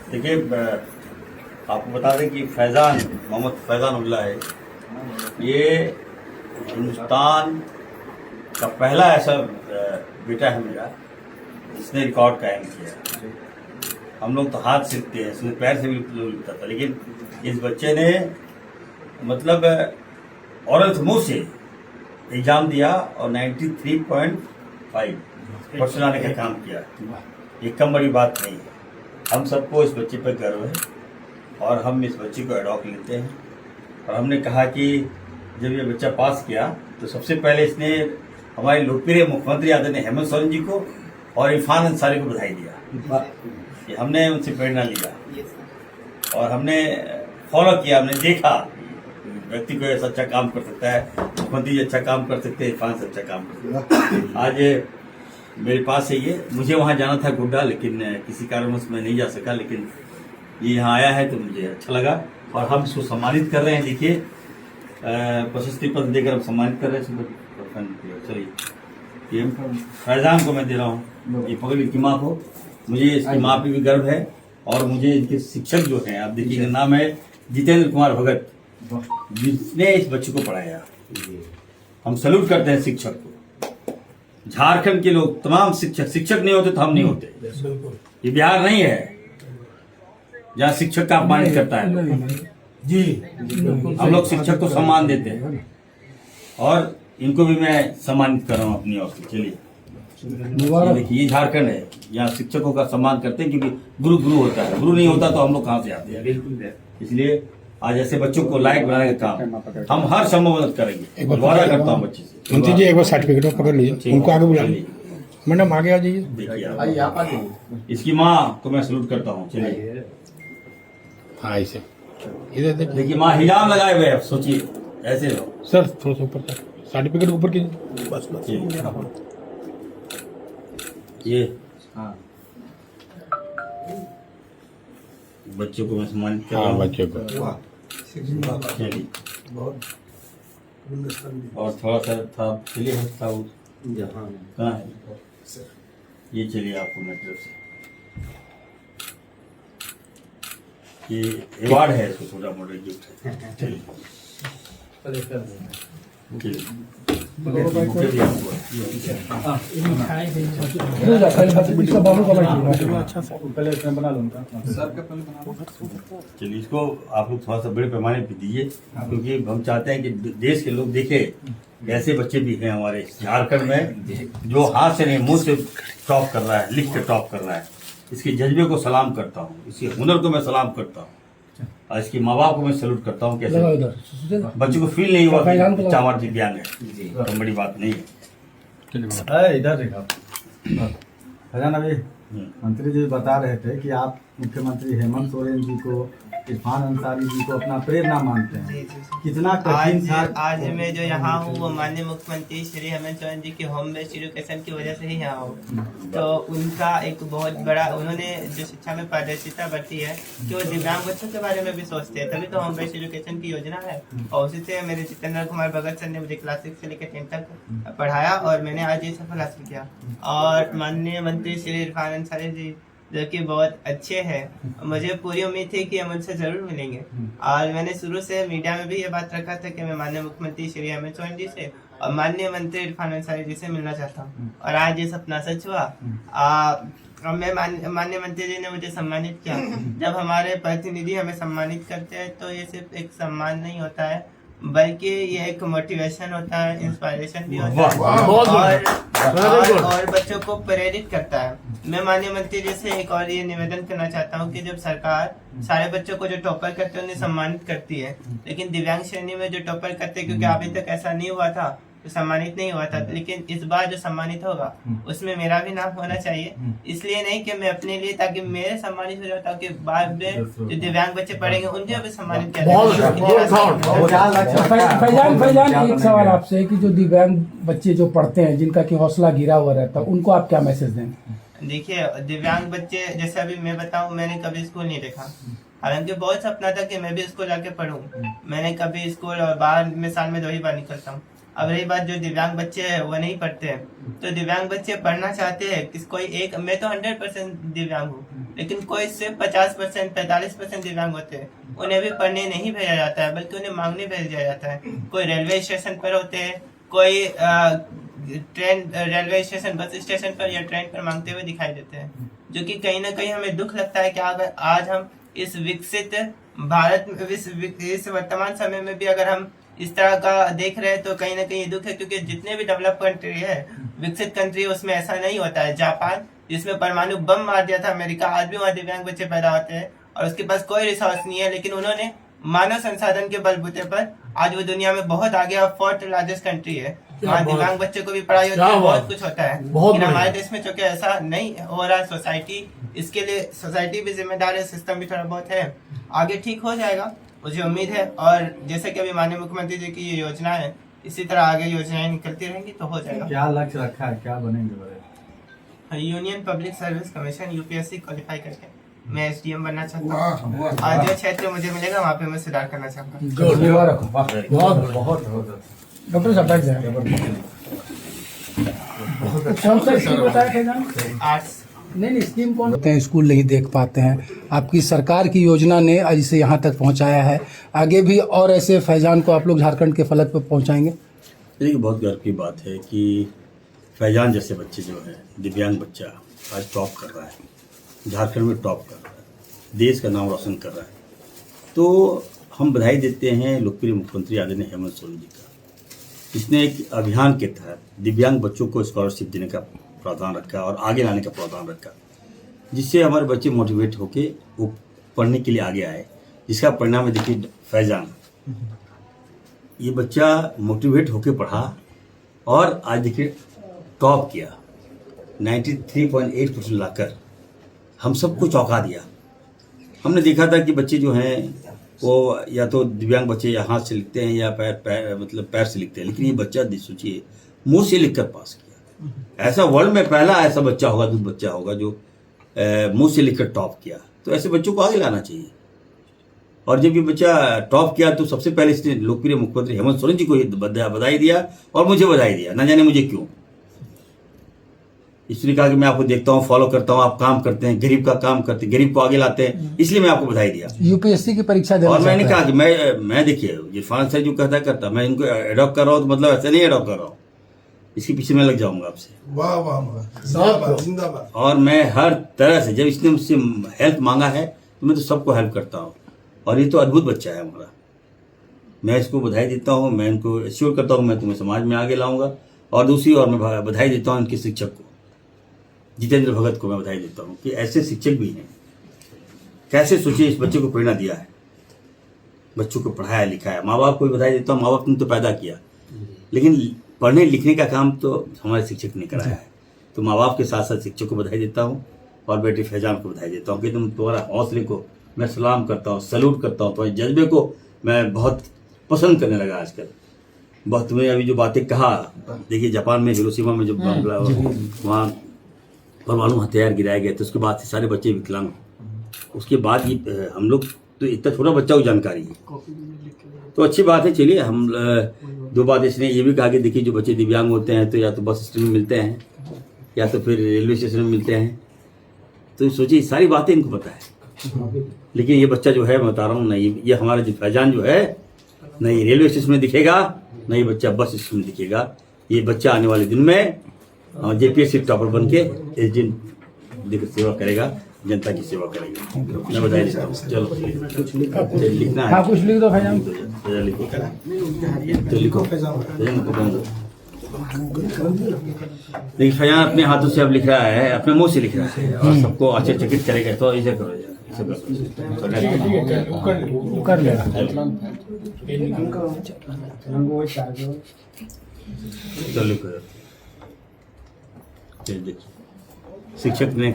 देखिए, आपको बता दें कि फैज़ान मोहम्मद फैज़ानुल्लाह है, ये हिंदुस्तान का पहला ऐसा बेटा है मेरा जिसने रिकॉर्ड कायम किया। हम लोग तो हाथ सीखते हैं, इसमें पैर से भी लिखता था, लेकिन इस बच्चे ने मतलब औरत मुंह से एग्जाम दिया और 93.5% लाने का काम किया। ये कम बड़ी बात नहीं है। हम सबको इस बच्चे पर गर्व है और हम इस बच्चे को एडॉप्ट लेते हैं। और हमने कहा कि जब ये बच्चा पास किया तो सबसे पहले इसने हमारे लोकप्रिय मुख्यमंत्री आदरणीय हेमंत सोरेन जी को और इरफान अंसारी को बधाई दिया। कि हमने उनसे प्रेरणा लिया और हमने फॉलो किया, हमने देखा व्यक्ति को ऐसा अच्छा काम कर सकता है, मुख्यमंत्री जी अच्छा काम कर सकते हैं, इरफान से अच्छा काम कर सकते हैं। आज मेरे पास है ये, मुझे वहाँ जाना था गुड्डा, लेकिन किसी कारणवश मैं नहीं जा सका, लेकिन ये यहाँ आया है तो मुझे अच्छा लगा और हम इसको सम्मानित कर रहे हैं। देखिए, प्रशस्ति पत्र देकर हम सम्मानित कर रहे हैं। चलिए, ये फैज़ान को मैं दे रहा हूँ, ये पकड़ की माँ को। मुझे इसकी माँ पे भी गर्व है और मुझे इनके शिक्षक जो हैं, आप देखिए, नाम है जितेंद्र कुमार भगत, जिसने इस बच्चे को पढ़ाया। हम सैल्यूट करते हैं शिक्षक को। झारखंड के लोग तमाम शिक्षक नहीं होते तो हम नहीं होते। ये बिहार नहीं है जहाँ शिक्षक का अपमान करता है जी। हम लोग शिक्षक को सम्मान देते हैं और इनको भी मैं सम्मानित कर रहा हूँ अपनी ओर से। चलिए, देखिए, ये झारखंड है, यहाँ शिक्षकों का सम्मान करते हैं, क्योंकि गुरु होता है। गुरु नहीं होता तो हम लोग कहाँ से आते हैं। इसलिए आज ऐसे बच्चों को लायक बनाने का काम हम हर संभव मदद करेंगे। वादा करता हूँ बच्चे से। मंत्री जी, एक बार सर्टिफिकेट पकड़ लीजिए, उनको आगे बुला लीजिए। मैडम आगे आ जाइए। देखिए, इसकी माँ को मैं सैल्यूट करता हूँ। चलिए, हाँ, इसे इधर देखिए, माँ हिजाब लगाए हुए हैं, सोचिए ऐसे हो। सर, थोड़ा सा ऊपर सर्टिफिकेट ऊपर कीजिए बस। ये हाँ, बच्चों को मैं सम्मानित कर रहा हूँ। बच्चों को चलिए, और थोड़ा सा था, चलिए था वो कहाँ है, ये चलिए आपको मेरी तरफ से ये अवार्ड है, इसको छोटा मोटा गिफ्ट है। चलिए, चलिए, इसको आप लोग थोड़ा सा बड़े पैमाने पे दीजिए, क्योंकि हम चाहते हैं कि देश के लोग देखें ऐसे बच्चे भी हैं हमारे झारखंड में जो हाथ से नहीं मुंह से टॉप कर रहा है, लिख के टॉप कर रहा है। इसके जज्बे को सलाम करता हूँ, इसके हुनर को मैं सलाम करता हूँ और इसके माँ बाप को मैं सैल्यूट करता हूँ। कैसे बच्चे को फील नहीं हुआ कि बच्चा हमारा दिव्यांग है, तो बड़ी बात नहीं है। इधर देखा फैज़ान, अभी मंत्री जी बता रहे थे कि आप मुख्यमंत्री हेमंत सोरेन जी को, इरफान अंसारी जी को अपना प्रेरणा मानते हैं। कितना कठिन था। आज मैं जो यहाँ हूँ वो माननीय मुख्यमंत्री श्री हेमंत सोरेन जी की होम बेस्ड एजुकेशन की वजह से ही यहाँ हूँ। तो उनका एक बहुत बड़ा, उन्होंने जो शिक्षा में पारदर्शिता बरती है कि वो दिव्यांग बच्चों के बारे में भी सोचते हैं, तभी तो होम बेस्ड एजुकेशन की योजना है। और उसी से मेरे जितेंद्र कुमार भगत सर ने मुझे क्लास 6 से लेकर 10 तक पढ़ाया और मैंने आज ये सफल हासिल किया। और माननीय मंत्री श्री इरफान अंसारी जी जो कि बहुत अच्छे हैं, मुझे पूरी उम्मीद थी कि हम उनसे जरूर मिलेंगे। और मैंने शुरू से मीडिया में भी ये बात रखा था कि मैं माननीय मुख्यमंत्री श्री हेमंत सोरेन जी से और माननीय मंत्री इरफान अंसारी जी से मिलना चाहता हूँ, और आज ये सपना सच हुआ। मैं माननीय मंत्री जी ने मुझे सम्मानित किया। जब हमारे प्रतिनिधि हमें सम्मानित करते हैं तो ये सिर्फ एक सम्मान नहीं होता है, बल्कि ये एक मोटिवेशन होता है, इंस्पायरेशन भी होता है और बच्चों को प्रेरित करता है। मैं माननीय मंत्री जी से एक और ये निवेदन करना चाहता हूँ कि जब सरकार सारे बच्चों को जो टॉपर करते हैं उन्हें सम्मानित करती है, लेकिन दिव्यांग श्रेणी में जो टॉपर करते हैं, क्योंकि अभी तक ऐसा नहीं हुआ था, तो सम्मानित नहीं हुआ था, लेकिन इस बार जो सम्मानित होगा उसमें मेरा भी नाम होना चाहिए। इसलिए नहीं कि मैं अपने लिए, ताकि मेरे सम्मानित हो जाए, ताकि बाद में जो दिव्यांग बच्चे पढ़ेंगे उनके भी सम्मानित किया जाए। फैज़ान, एक सवाल आपसे, कि जो दिव्यांग बच्चे जो पढ़ते हैं, जिनका कि हौसला गिरा हुआ रहता है, उनको आप क्या मैसेज देंगे? देखिए, दिव्यांग बच्चे, जैसे अभी मैं बताऊं, मैंने कभी स्कूल नहीं देखा, हालांकि बहुत सपना था कि मैं भी स्कूल जाके पढूं। मैंने कभी स्कूल, और बाहर में साल में 2 ही बार निकलता हूँ। अब रही बात जो दिव्यांग बच्चे हैं वो नहीं पढ़ते हैं, तो दिव्यांग बच्चे पढ़ना चाहते हैं, कोई एक, मैं तो 100% दिव्यांग हूँ, लेकिन कोई सिर्फ 50% 45% दिव्यांग होते हैं, उन्हें भी पढ़ने नहीं भेजा जाता है, बल्कि उन्हें मांगने भेजा जाता है। कोई रेलवे स्टेशन पर होते हैं, कोई रेलवे स्टेशन, बस स्टेशन पर या ट्रेन पर मांगते हुए दिखाई देते हैं, जो कि कहीं ना कहीं हमें दुख लगता है कि अगर आज हम इस विकसित भारत में, इस वर्तमान समय में भी अगर हम इस तरह का देख रहे हैं तो कहीं ना कहीं दुख है, क्योंकि जितने भी डेवलप कंट्री है, विकसित कंट्री, उसमें ऐसा नहीं होता है। जापान, जिसमें परमाणु बम मार दिया था अमेरिका, आज भी वहाँ दिव्यांग बच्चे पैदा होते हैं और उसके पास कोई रिसोर्स नहीं है, लेकिन उन्होंने मानव संसाधन के बलबूते पर आज वो दुनिया में बहुत आगे और फोर्थ लार्जेस्ट कंट्री है। वहाँ दिव्यांग बच्चे को भी पढ़ाई होती है, बहुत कुछ होता है, लेकिन हमारे देश में चूंकि ऐसा नहीं हो रहा, सोसाइटी, इसके लिए सोसाइटी भी जिम्मेदार है, सिस्टम भी थोड़ा बहुत है, आगे ठीक हो जाएगा, मुझे उम्मीद है। और जैसे कि अभी माननीय मुख्यमंत्री जी की ये योजना है, इसी तरह आगे योजनाएं निकलती रहेंगी तो हो जाएगा। क्या लक्ष्य रखा है, क्या बनेंगे बड़े? Union public service commission UPSC qualify करके मैं एसडीएम बनना चाहता हूँ, और जो क्षेत्र मुझे मिलेगा वहाँ पे मैं सुधार करना चाहता हूँ। बहुत डॉक्टर साहब बैठ जाए। कौन सा स्कीम बताया थे ना? आर्ट्स। नहीं, स्कीम कौन होते हैं, स्कूल नहीं देख पाते हैं। आपकी सरकार की योजना ने आज इसे यहाँ तक पहुँचाया है, आगे भी और ऐसे फैजान को आप लोग झारखंड के फलक पर पहुँचाएंगे। देखिए, बहुत गर्व की बात है कि फैजान जैसे बच्चे जो है, दिव्यांग बच्चा आज टॉप कर रहा है, झारखंड में टॉप कर रहा है, देश का नाम रोशन कर रहा है। तो हम बधाई देते हैं लोकप्रिय मुख्यमंत्री आदरणीय हेमंत सोरेन जी का, जिसने एक अभियान के तहत दिव्यांग बच्चों को स्कॉलरशिप देने का प्रावधान रखा और आगे लाने का प्रावधान रखा, जिससे हमारे बच्चे मोटिवेट होके वो पढ़ने के लिए आगे आए, जिसका परिणाम है। देखिए, फैजान ये बच्चा मोटिवेट होके पढ़ा और आज देखिए टॉप किया, 93.8% लाकर हम सबको चौंका दिया। हमने देखा था कि बच्चे जो हैं वो या तो दिव्यांग बच्चे या हाथ से लिखते हैं या पैर से लिखते हैं, लेकिन ये बच्चा सोचिए मुंह से लिखकर पास किया। ऐसा वर्ल्ड में पहला ऐसा बच्चा होगा, दूध बच्चा होगा जो मुंह से लिखकर टॉप किया। तो ऐसे बच्चों को आगे लाना चाहिए। और जब ये बच्चा टॉप किया तो सबसे पहले इसने लोकप्रिय मुख्यमंत्री हेमंत सोरेन जी को बधाई दिया और मुझे बधाई दिया, ना जाने मुझे क्यों। इसने कहा कि मैं आपको देखता हूँ, फॉलो करता हूँ, आप काम करते हैं, गरीब का काम करते हैं, गरीब को आगे लाते हैं, इसलिए मैं आपको बधाई दिया। यूपीएससी की परीक्षा देना और मैंने कहा कि मैं देखिए इरफान सर जो करता मैं इनको एडॉप्ट कर रहा हूँ, तो मतलब ऐसा नहीं एडॉप्ट कर रहा हूँ, इसके पीछे मैं लग जाऊंगा आपसे। वाह वाह वाह, जिंदाबाद। और मैं हर तरह से, जब इसने मुझसे हेल्प मांगा है तो मैं तो सबको हेल्प करता हूँ। और ये तो अद्भुत बच्चा है हमारा, मैं इसको बधाई देता हूँ। मैं इनको एश्योर करता हूँ मैं तुम्हें समाज में आगे लाऊंगा। और दूसरी ओर मैं बधाई देता हूँ इनके शिक्षक को, जितेंद्र भगत को मैं बधाई देता हूँ कि ऐसे शिक्षक भी हैं। कैसे सोचिए, इस बच्चे को प्रेरणा दिया है, बच्चों को पढ़ाया लिखाया। माँ बाप को भी बधाई देता हूँ, माँ बाप ने तो पैदा किया, लेकिन पढ़ने लिखने का काम तो हमारे शिक्षक ने कराया है। तो माँ बाप के साथ साथ शिक्षक को बधाई देता हूँ और बेटी फैजान को बधाई देता हूँ कि तुम्हारा हौसले को मैं सलाम करता हूँ, सैल्यूट करता हूँ। तुम्हारे जज्बे को मैं बहुत पसंद करने लगा आजकल। बहुत तुम्हें अभी जो बातें कहा, देखिए जापान में हिरोशिमा में जब वहाँ परमाणु हथियार गिराए गए तो उसके बाद से सारे बच्चे विकलांग। उसके बाद ये हम लोग तो इतना छोटा बच्चा को जानकारी है, तो अच्छी बात है। चलिए, हम दो बात इसने ये भी कहा कि देखिए जो बच्चे दिव्यांग होते हैं तो या तो बस स्टैंड में मिलते हैं या तो फिर रेलवे स्टेशन में मिलते हैं। तो सोचिए सारी बातें इनको पता है, लेकिन ये बच्चा जो है मैं बता रहा हूँ, नहीं ये हमारा जो फैजान जो है, नहीं रेलवे स्टेशन में दिखेगा, नहीं बच्चा बस स्टेशन में दिखेगा। ये बच्चा आने वाले दिन में जेपीएससी टॉपर बन के इस दिन सेवा करेगा, जनता की सेवा करेगा। मैं बधाई देता हूँ। चलो लिखना है, कुछ लिख दो फैजान। लिखो तो लिखो। देखिए फैजान अपने हाथों से अब लिख रहा है, अपने मुंह से लिख रहा है और सबको आश्चर्यचकित करेगा। तो इसे करो यार, कर लेगा। तो लिखो। शिक्षक ने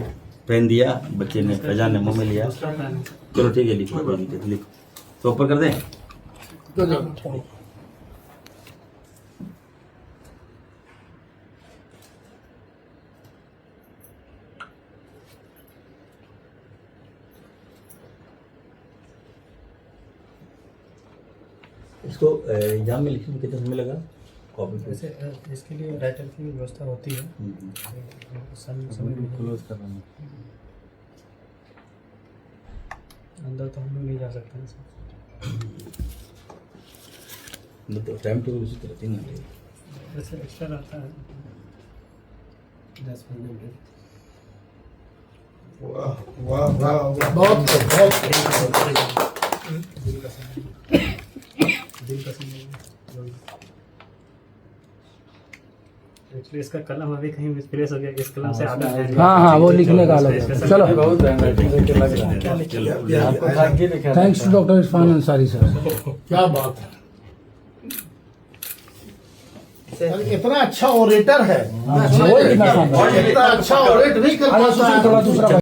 पेन दिया, बच्चे ने फैजान ने मुंह में लिया। चलो ठीक है, लिखो कोई दिक्कत, लिखो। तो ऊपर कर दें। इसको एग्जाम में लिखने में कितना समय लगा? कॉपी पे इसके लिए राइटर की व्यवस्था होती है। क्लोज कर रहा हूँ। अंदर तो हम लोग नहीं जा सकते हैं सर। तो टाइम टेबल उसी तरह 3 घंटे वैसे एक्स्ट्रा रहता है 10-15 मिनट। वाह वाह वाह वाह बहुत बहुत दिन का समय एक्चुअली इसका कलम अभी कहीं मिसप्लेस हो गया, इस कलम से आधा है। हाँ हाँ, वो लिखने का अलग है। चलो, बहुत हैंडराइटिंग देख के लग रहा है। आपको थैंक यू लिखा है। Thanks to doctor Irfan Ansari sir. क्या बात है, इतना अच्छा ओरेटर है, वही लिखना था। इतना अच्छा ओरेट नहीं कर पाता है। थोड़ा दूसरा